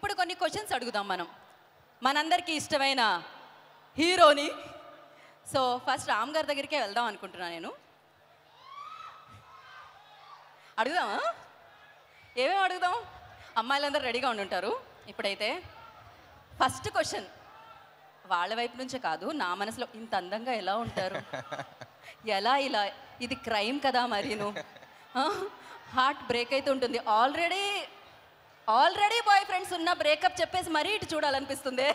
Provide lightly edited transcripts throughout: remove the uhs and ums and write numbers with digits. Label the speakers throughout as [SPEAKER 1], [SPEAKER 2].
[SPEAKER 1] ఇప్పుడు కొన్ని క్వశ్చన్స్ అడుగుదాం మనం మనందరికీ ఇష్టమైన హీరోని. సో ఫస్ట్ రామ్ గారి దగ్గరికే వెళ్దాం అనుకుంటున్నాను నేను. అడుగుదామా? ఏమేమి అడుగుదాం? అమ్మాయిలందరూ రెడీగా ఉండుంటారు. ఇప్పుడైతే ఫస్ట్ క్వశ్చన్ వాళ్ళ వైపు నుంచే కాదు, నా మనసులో ఇంత అందంగా ఎలా ఉంటారు, ఎలా ఇలా, ఇది క్రైమ్ కదా మరీను, హార్ట్ బ్రేక్ అయితే ఉంటుంది. ఆల్రెడీ బాయ్ ఫ్రెండ్స్ ఉన్న బ్రేకప్ చెప్పేసి మరీ ఇటు చూడాలనిపిస్తుంది.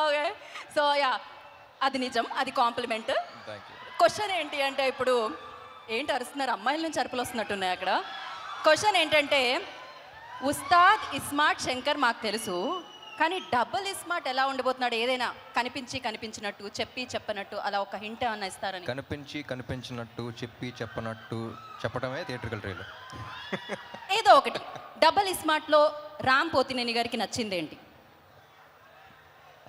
[SPEAKER 1] ఓకే, సో యా, అది నిజం, అది కాంప్లిమెంట్. క్వశ్చన్ ఏంటి అంటే, ఇప్పుడు ఏంటి అరుస్తున్నారు? అమ్మాయిల నుంచి అరుపులు వస్తున్నట్టున్నాయి అక్కడ. క్వశ్చన్ ఏంటంటే, ఉస్తాద్ ఇస్మార్ట్ శంకర్ మాకు తెలుసు, కానీ డబుల్ ఇస్మార్ట్ ఎలా ఉండబోతున్నాడు? ఏదైనా కనిపించినట్టు చెప్పి చెప్పనట్టు అలా ఒక హింట్ ఏమన్నా ఇస్తారని.
[SPEAKER 2] కనిపించినట్టు చెప్పడమే థియేట్రికల్ ట్రైలర్.
[SPEAKER 1] ఏదో ఒకటి. డబుల్ ఇస్మార్ట్లో రామ్ పోతినేని గారికి నచ్చింది ఏంటి?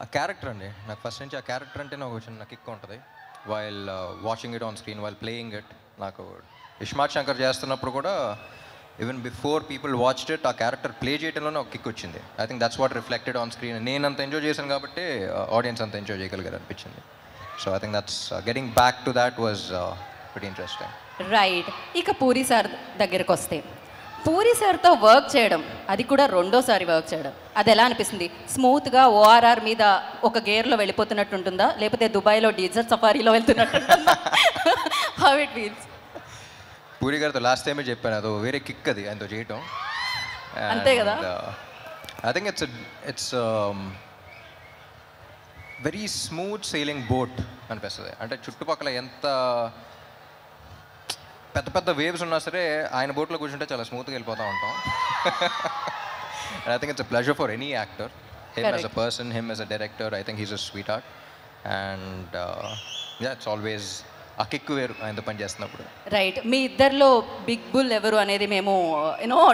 [SPEAKER 2] ఆ క్యారెక్టర్ అండి. నాకు ఫస్ట్ నుంచి ఆ క్యారెక్టర్ అంటే నాకు చిన్న కిక్ ఉంటుంది. While watching it on screen, while playing it. నాకు ఇస్మార్ట్ శంకర్ చేస్తున్నప్పుడు కూడా even before people watched it, ఆ క్యారెక్టర్ ప్లే చేయడంలోనే ఒక కిక్ వచ్చింది. I think that's what reflected on screen. నేను అంత ఎంజాయ్ చేశాను కాబట్టి ఆడియన్స్ అంత ఎంజాయ్ చేయగలిగారు అనిపించింది. So I think that's getting back to that was very interesting.
[SPEAKER 1] Right. ఇక పూరి సార్ దగ్గరకు వస్తే, పూరి సార్తో వర్క్ చేయడం, అది కూడా రెండోసారి వర్క్ చేయడం, అది ఎలా అనిపిస్తుంది? స్మూత్గా ఓఆర్ఆర్ మీద ఒక గేర్లో వెళ్ళిపోతున్నట్టు ఉంటుందా, లేకపోతే దుబాయ్లో డీజర్ సఫారీలో వెళ్తున్నట్టు ఉంటుందా? How it feels?
[SPEAKER 2] పూరి గారితో లాస్ట్ టైమే చెప్పాను, అది వేరే కిక్ అది ఆయనతో చేయటం.
[SPEAKER 1] అంతే కదా.
[SPEAKER 2] I think it's very smooth sailing boat అనిపిస్తుంది. అంటే చుట్టుపక్కల ఎంత పెద్ద పెద్ద వేవ్స్ ఉన్నా సరే ఆయన బోట్లో కూర్చుంటే చాలా స్మూత్గా వెళ్ళిపోతూ ఉంటాం. I think it's a pleasure for any actor, him as a person, him as a director. I think he's a sweet heart and yeah, it's always ఆ కిక్ వేరు ఆయనతో పని చేస్తున్నప్పుడు.
[SPEAKER 1] రైట్. మీ ఇద్దరిలో బిగ్ బుల్ ఎవరు అనేది మేము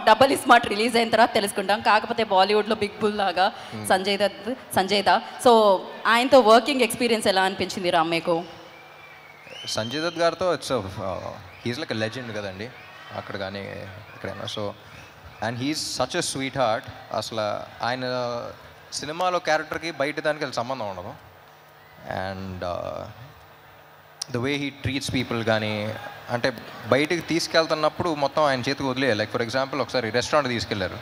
[SPEAKER 1] డబుల్ ఇస్మార్ట్ రిలీజ్ అయిన తర్వాత తెలుసుకుంటాం. కాకపోతే బాలీవుడ్లో బిగ్ బుల్ లాగా సంజయ్ దా. సో ఆయనతో వర్కింగ్ ఎక్స్పీరియన్స్ ఎలా అనిపించింది రామ్ మీకు?
[SPEAKER 2] సంజయ్ దత్ గారితో it's he's like a legend కదండి, అక్కడ కానీ ఎక్కడైనా. So and he's such a sweet heart. అసలు ఆయన సినిమాలో క్యారెక్టర్కి బయట దానికి అసలు సంబంధం ఉండదు. And the way he treats people కానీ, అంటే బయటికి తీసుకెళ్తున్నప్పుడు మొత్తం ఆయన చేతికి వదిలేయాలి. లైక్ ఫర్ ఎగ్జాంపుల్ ఒకసారి రెస్టారెంట్ తీసుకెళ్లారు,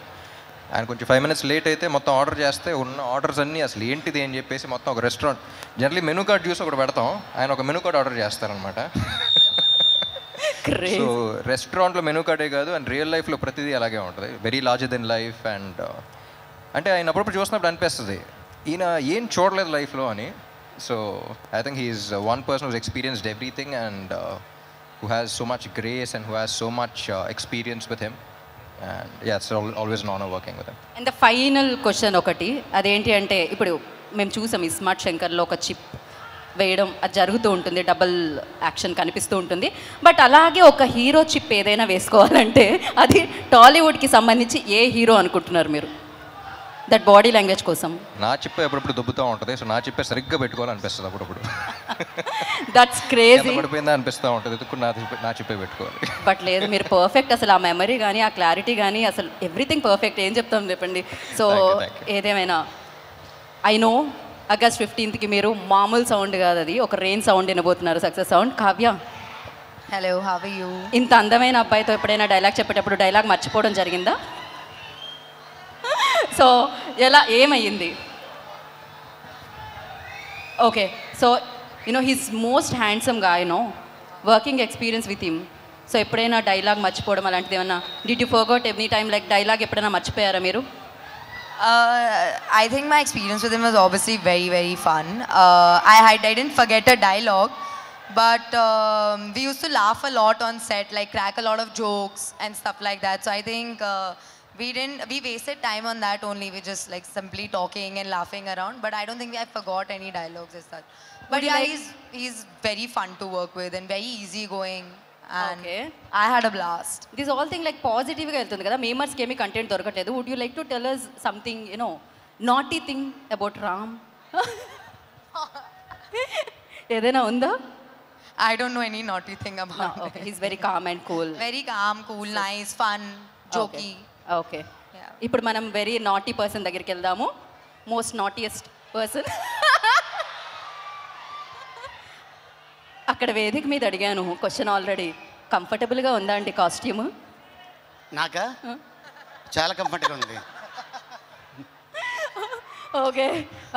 [SPEAKER 2] ఆయన కొంచెం 5 minutes లేట్ అయితే మొత్తం ఆర్డర్ చేస్తే ఉన్న ఆర్డర్స్ అన్నీ అసలు ఏంటిది అని చెప్పేసి మొత్తం ఒక రెస్టారెంట్ జనరల్లీ మెనూ కార్డ్ చూసి ఒకటి పెడతాం, ఆయన ఒక మెనూ కార్డ్ ఆర్డర్ చేస్తారనమాట. సో రెస్టారెంట్లో మెనూ కార్డే కాదు, అండ్ రియల్ లైఫ్లో ప్రతిదీ అలాగే ఉంటుంది, very larger than life. And అంటే ఆయన అప్పుడప్పుడు చూసినప్పుడు అనిపిస్తుంది ఈయన ఏం చూడలేదు లైఫ్లో అని. So I think he is one person who's experienced everything and who has so much grace and who has so much experience with him. And yeah, it's always an honor working with him.
[SPEAKER 1] And the final question ఒకటి, అదేంటి అంటే, ఇప్పుడు మేము చూసాం ఇస్మార్ట్ శంకర్లో ఒక chip వేయడం అది జరుగుతూ ఉంటుంది, డబుల్ యాక్షన్ కనిపిస్తూ ఉంటుంది. బట్ అలాగే ఒక హీరో చిప్ ఏదైనా వేసుకోవాలంటే అది టాలీవుడ్కి సంబంధించి ఏ హీరో అనుకుంటున్నారు మీరు? దట్ బాడీ లాంగ్వేజ్ కోసం
[SPEAKER 2] నా చిప్పే ఎప్పుడప్పుడు దుబ్బుతూ ఉంటుంది. సో నా చిప్పే సరిగ్గా పెట్టుకోవాలనిపిస్తుంది అప్పుడప్పుడు.
[SPEAKER 1] That's crazy.
[SPEAKER 2] పడిపోయిందా అనిపిస్తూ ఉంటుంది, నా చిప్పే పెట్టుకోవాలి. బట్
[SPEAKER 1] లేదు, మీరు పర్ఫెక్ట్. అసలు ఆ మెమరీ కానీ ఆ క్లారిటీ కానీ అసలు ఎవ్రీథింగ్ పర్ఫెక్ట్. ఏం చెప్తాం చెప్పండి. సో ఏదేమైనా ఐ నో August 15th మీరు మామూలు సౌండ్ కాదు, అది ఒక రెయిన్ సౌండ్ వినబోతున్నారు, success sound. Kavya,
[SPEAKER 3] hello, how are you?
[SPEAKER 1] ఇంత అందమైన అబ్బాయితో ఎప్పుడైనా డైలాగ్ చెప్పేటప్పుడు డైలాగ్ మర్చిపోవడం జరిగిందా? సో ఎలా, ఏమయ్యింది? ఓకే, సో హీస్ మోస్ట్ హ్యాండ్సమ్గా working experience with him. So ఎప్పుడైనా డైలాగ్ మర్చిపోవడం అలాంటిది ఏమన్నా, did you forgot any time like dialogue ఎప్పుడైనా మర్చిపోయారా మీరు?
[SPEAKER 3] I think my experience with him was obviously very, very fun. I didn't forget a dialogue, but we used to laugh a lot on set, like crack a lot of jokes and stuff like that. So I think we wasted time on that only. We just like simply talking and laughing around. But I don't think I forgot any dialogues as such. But yeah, he's very fun to work with and very easygoing. And okay, I had a blast.
[SPEAKER 1] This all thing like positive ga veltundi kada, memers ki emi content dorukatledu. Would you like to tell us something, naughty thing about Ram? Edaina unda?
[SPEAKER 3] I don't know any naughty thing about him.
[SPEAKER 1] Okay, he's very calm and cool.
[SPEAKER 3] Very calm, cool, nice, fun, jokey.
[SPEAKER 1] Okay.
[SPEAKER 3] Yeah.
[SPEAKER 1] ఇప్పుడు మనం very naughty person దగ్గరికి వెళ్దాము. Most naughtiest person. అక్కడ వేదిక మీద అడిగాను question already. కంఫర్టబుల్గా ఉందా అండి కాస్ట్యూమ్?
[SPEAKER 4] నాకా చాలా కంఫర్ట్గా ఉంది.
[SPEAKER 1] Okay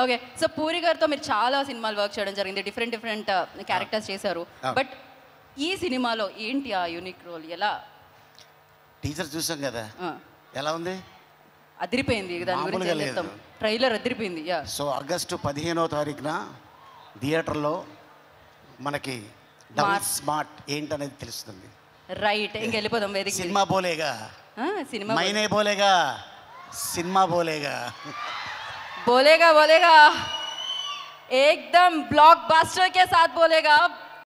[SPEAKER 1] okay. సో పూరి గారితో మీరు చాలా సినిమాలు వర్క్ చేయడం జరిగింది, డిఫరెంట్ క్యారెక్టర్స్ చేశారు. బట్ ఈ సినిమాలో ఏంటి ఆ యూనిక్ రోల్? ఎలా?
[SPEAKER 4] టీచర్ చూసాం కదా, ఎలా ఉంది?
[SPEAKER 1] అదిరిపోయింది. దాని గురించి ఏం చెప్తాం? ట్రైలర్ అదిరిపోయింది. యా.
[SPEAKER 4] సో ఆగస్టు 15వ తారీఖున థియేటర్లో మనకి డబుల్ స్మార్ట్ ఏంటనేది తెలుస్తుంది.
[SPEAKER 1] రైట్. ఇంక వెళ్ళిపోదాం వేదిక.
[SPEAKER 4] సినిమా బోలేగా,
[SPEAKER 1] సినిమా
[SPEAKER 4] మైనే బోలేగా, సినిమా బోలేగా,
[SPEAKER 1] बोलेगा एकदम ब्लॉकबस्टर के साथ बोलेगा.